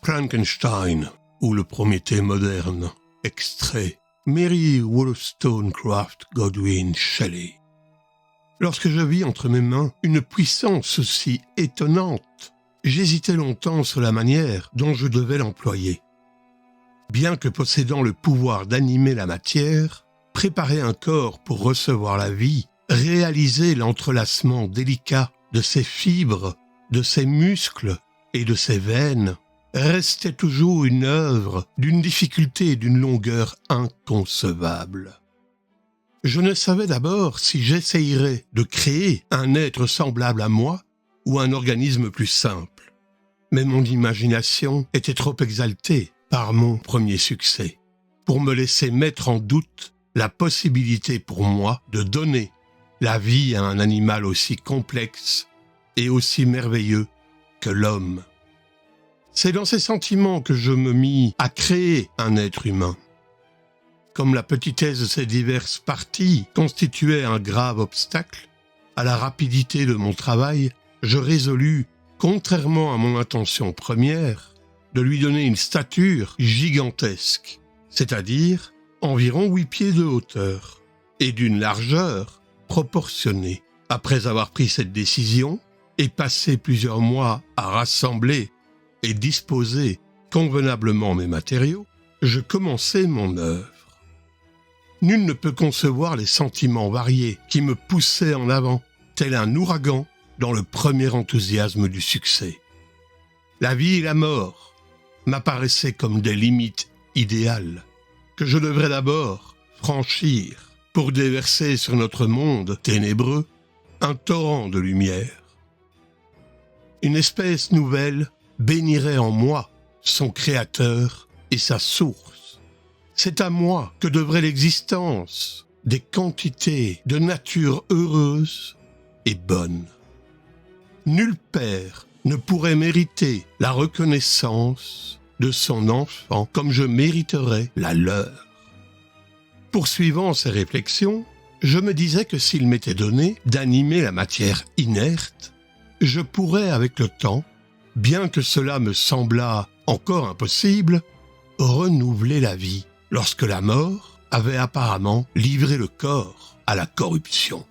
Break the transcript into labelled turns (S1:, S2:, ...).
S1: Frankenstein, ou le Prométhée moderne, extrait Mary Wollstonecraft Godwin Shelley. Lorsque je vis entre mes mains une puissance aussi étonnante, j'hésitais longtemps sur la manière dont je devais l'employer. Bien que possédant le pouvoir d'animer la matière, préparer un corps pour recevoir la vie, réaliser l'entrelacement délicat de ses fibres, de ses muscles et de ses veines, restait toujours une œuvre d'une difficulté et d'une longueur inconcevables. Je ne savais d'abord si j'essayerais de créer un être semblable à moi ou un organisme plus simple. Mais mon imagination était trop exaltée par mon premier succès pour me laisser mettre en doute la possibilité pour moi de donner la vie à un animal aussi complexe et aussi merveilleux que l'homme. C'est dans ces sentiments que je me mis à créer un être humain. Comme la petitesse de ces diverses parties constituait un grave obstacle à la rapidité de mon travail, je résolus, contrairement à mon intention première, de lui donner une stature gigantesque, c'est-à-dire environ 8 pieds de hauteur, et d'une largeur proportionnée. Après avoir pris cette décision et passé plusieurs mois à rassembler et disposer convenablement mes matériaux, je commençai mon œuvre. Nul ne peut concevoir les sentiments variés qui me poussaient en avant, tel un ouragan dans le premier enthousiasme du succès. La vie et la mort m'apparaissaient comme des limites idéales que je devrais d'abord franchir pour déverser sur notre monde ténébreux un torrent de lumière. Une espèce nouvelle bénirait en moi son créateur et sa source. C'est à moi que devrait l'existence des quantités de nature heureuse et bonne. Nul père ne pourrait mériter la reconnaissance de son enfant comme je mériterais la leur. Poursuivant ces réflexions, je me disais que s'il m'était donné d'animer la matière inerte, je pourrais avec le temps, bien que cela me semblât encore impossible, renouveler la vie lorsque la mort avait apparemment livré le corps à la corruption.